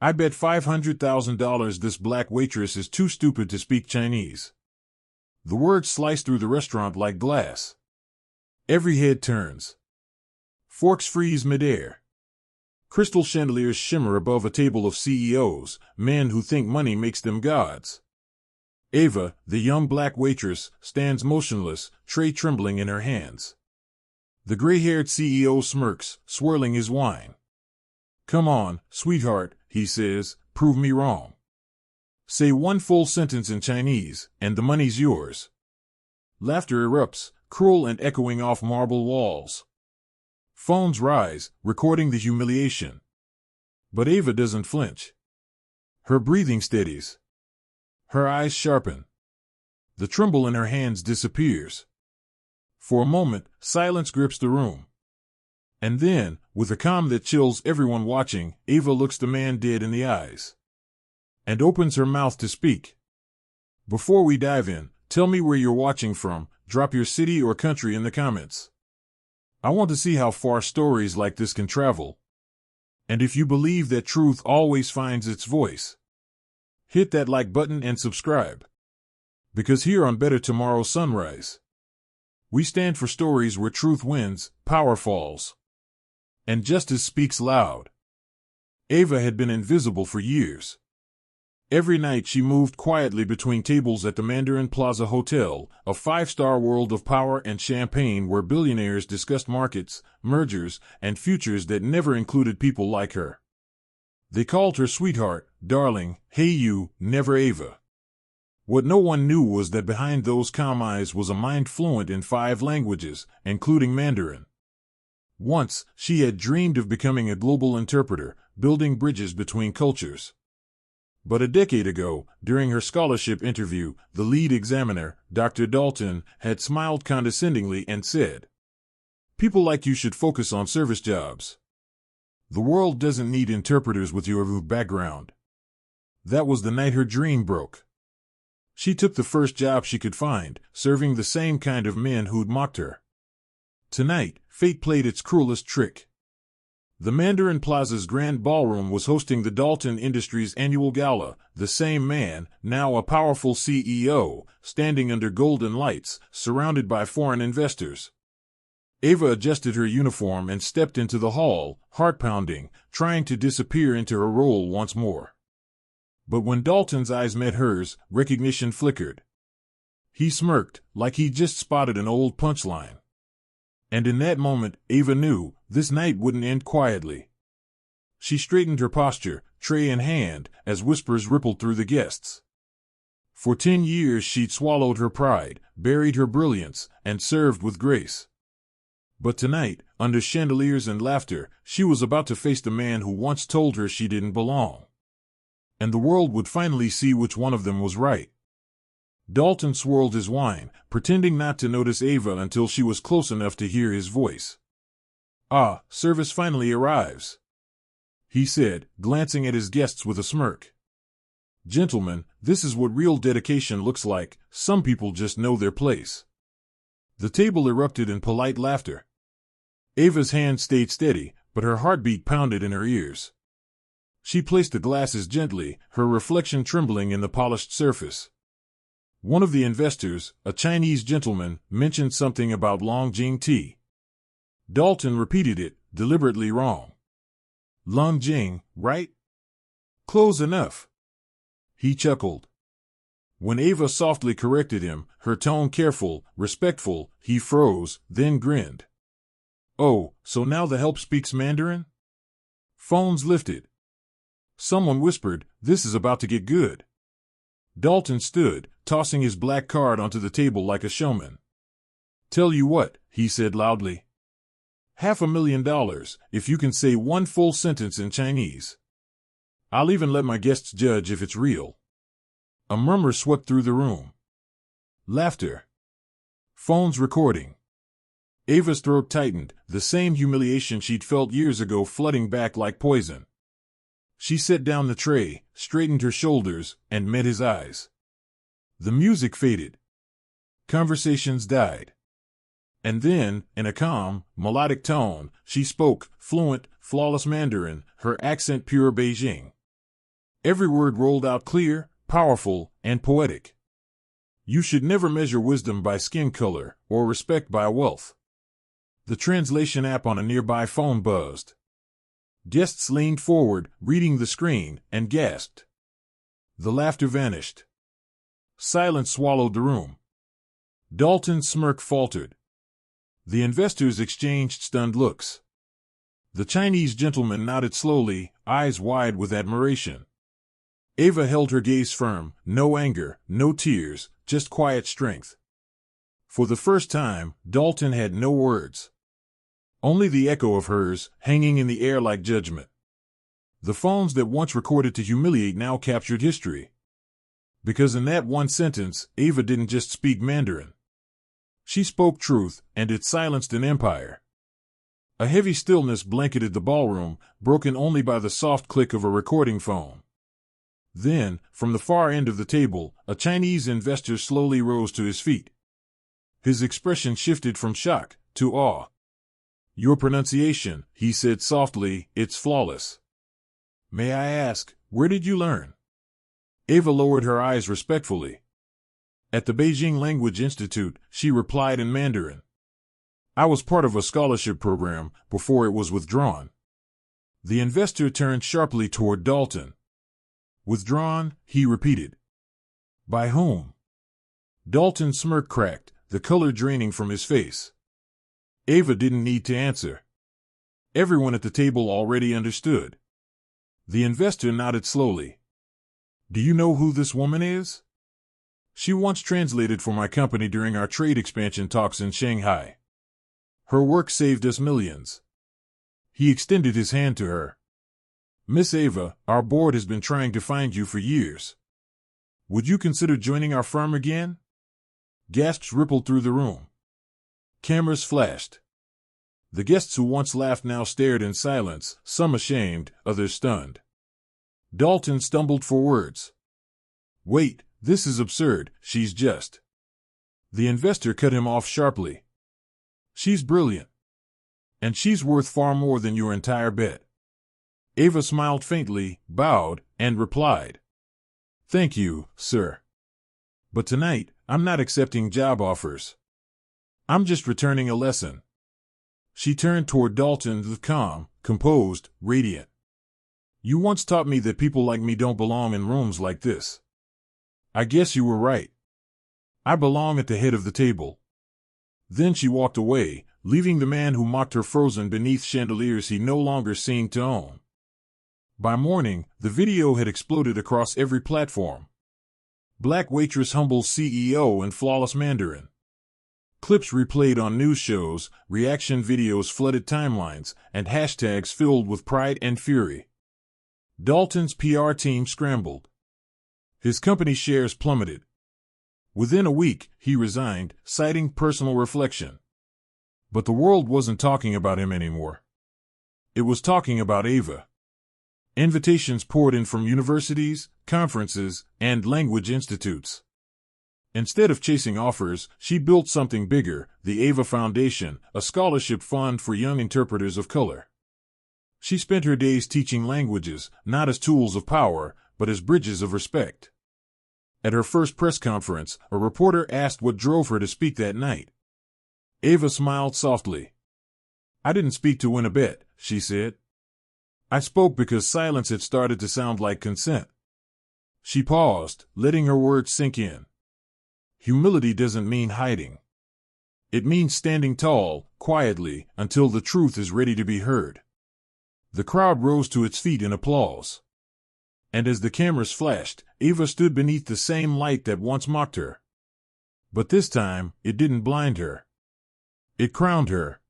I bet $500,000 this black waitress is too stupid to speak Chinese. The words slice through the restaurant like glass. Every head turns. Forks freeze midair. Crystal chandeliers shimmer above a table of CEOs, men who think money makes them gods. Ava, the young black waitress, stands motionless, tray trembling in her hands. The gray-haired CEO smirks, swirling his wine. "Come on, sweetheart," he says, "prove me wrong. Say one full sentence in Chinese, and the money's yours." Laughter erupts, cruel and echoing off marble walls. Phones rise, recording the humiliation. But Ava doesn't flinch. Her breathing steadies. Her eyes sharpen. The tremble in her hands disappears. For a moment, silence grips the room. And then, with a calm that chills everyone watching, Ava looks the man dead in the eyes. And opens her mouth to speak. "Before we dive in, tell me where you're watching from. Drop your city or country in the comments. I want to see how far stories like this can travel. And if you believe that truth always finds its voice, hit that like button and subscribe. Because here on Better Tomorrow Sunrise, we stand for stories where truth wins, power falls, and justice speaks loud. Ava had been invisible for years. Every night she moved quietly between tables at the Mandarin Plaza Hotel, a five-star world of power and champagne where billionaires discussed markets, mergers, and futures that never included people like her. They called her sweetheart, darling, hey you, never Ava. What no one knew was that behind those calm eyes was a mind fluent in 5 languages, including Mandarin. Once, she had dreamed of becoming a global interpreter, building bridges between cultures. But a decade ago, during her scholarship interview, the lead examiner, Dr. Dalton, had smiled condescendingly and said, "People like you should focus on service jobs. The world doesn't need interpreters with your background." That was the night her dream broke. She took the first job she could find, serving the same kind of men who'd mocked her. Tonight, fate played its cruelest trick. The Mandarin Plaza's Grand Ballroom was hosting the Dalton Industries annual gala, the same man, now a powerful CEO, standing under golden lights, surrounded by foreign investors. Ava adjusted her uniform and stepped into the hall, heart-pounding, trying to disappear into her role once more. But when Dalton's eyes met hers, recognition flickered. He smirked, like he'd just spotted an old punchline. And in that moment, Ava knew, this night wouldn't end quietly. She straightened her posture, tray in hand, as whispers rippled through the guests. For 10 years she'd swallowed her pride, buried her brilliance, and served with grace. But tonight, under chandeliers and laughter, she was about to face the man who once told her she didn't belong. And the world would finally see which one of them was right. Dalton swirled his wine, pretending not to notice Ava until she was close enough to hear his voice. "Ah, service finally arrives," he said, glancing at his guests with a smirk. "Gentlemen, this is what real dedication looks like. Some people just know their place." The table erupted in polite laughter. Ava's hand stayed steady, but her heartbeat pounded in her ears. She placed the glasses gently, her reflection trembling in the polished surface. One of the investors, a Chinese gentleman, mentioned something about Longjing tea. Dalton repeated it, deliberately wrong. "Longjing, right? Close enough." He chuckled. When Ava softly corrected him, her tone careful, respectful, he froze, then grinned. "Oh, so now the help speaks Mandarin?" Phones lifted. Someone whispered, "This is about to get good." Dalton stood, tossing his black card onto the table like a showman. "Tell you what," he said loudly. $500,000, if you can say one full sentence in Chinese. I'll even let my guests judge if it's real." A murmur swept through the room. Laughter. Phones recording. Ava's throat tightened, the same humiliation she'd felt years ago flooding back like poison. She set down the tray, straightened her shoulders, and met his eyes. The music faded. Conversations died. And then, in a calm, melodic tone, she spoke, fluent, flawless Mandarin, her accent pure Beijing. Every word rolled out clear, powerful, and poetic. You should never measure wisdom by skin color or respect by wealth. The translation app on a nearby phone buzzed. Guests leaned forward, reading the screen, and gasped. The laughter vanished. Silence swallowed the room. Dalton's smirk faltered. The investors exchanged stunned looks. The Chinese gentleman nodded slowly, eyes wide with admiration. Ava held her gaze firm, no anger, no tears, just quiet strength. For the first time, Dalton had no words. Only the echo of hers, hanging in the air like judgment. The phones that once recorded to humiliate now captured history. Because in that one sentence, Ava didn't just speak Mandarin. She spoke truth, and it silenced an empire. A heavy stillness blanketed the ballroom, broken only by the soft click of a recording phone. Then, from the far end of the table, a Chinese investor slowly rose to his feet. His expression shifted from shock to awe. "Your pronunciation," he said softly, "it's flawless. May I ask, where did you learn?" Ava lowered her eyes respectfully. "At the Beijing Language Institute," she replied in Mandarin. "I was part of a scholarship program before it was withdrawn." The investor turned sharply toward Dalton. "Withdrawn?" he repeated. "By whom?" Dalton's smirk cracked, the color draining from his face. Ava didn't need to answer. Everyone at the table already understood. The investor nodded slowly. "Do you know who this woman is?" "She once translated for my company during our trade expansion talks in Shanghai. Her work saved us millions." He extended his hand to her. "Miss Ava, our board has been trying to find you for years. Would you consider joining our firm again?" Gasps rippled through the room. Cameras flashed. The guests who once laughed now stared in silence, some ashamed, others stunned. Dalton stumbled for words. "Wait, this is absurd, she's just..." The investor cut him off sharply. "She's brilliant. And she's worth far more than your entire bet." Ava smiled faintly, bowed, and replied, "Thank you, sir. But tonight, I'm not accepting job offers. I'm just returning a lesson." She turned toward Dalton with calm, composed, radiant. "You once taught me that people like me don't belong in rooms like this. I guess you were right. I belong at the head of the table." Then she walked away, leaving the man who mocked her frozen beneath chandeliers he no longer seemed to own. By morning, the video had exploded across every platform. Black Waitress humbles CEO in flawless Mandarin. Clips replayed on news shows, reaction videos flooded timelines, and hashtags filled with pride and fury. Dalton's PR team scrambled. His company shares plummeted. Within a week, he resigned, citing personal reflection. But the world wasn't talking about him anymore. It was talking about Ava. Invitations poured in from universities, conferences, and language institutes. Instead of chasing offers, she built something bigger, the Ava Foundation, a scholarship fund for young interpreters of color. She spent her days teaching languages, not as tools of power, but as bridges of respect. At her first press conference, a reporter asked what drove her to speak that night. Ava smiled softly. "I didn't speak to win a bet," she said. "I spoke because silence had started to sound like consent." She paused, letting her words sink in. Humility doesn't mean hiding. It means standing tall, quietly, until the truth is ready to be heard. The crowd rose to its feet in applause. And as the cameras flashed, Ava stood beneath the same light that once mocked her. But this time, it didn't blind her. It crowned her.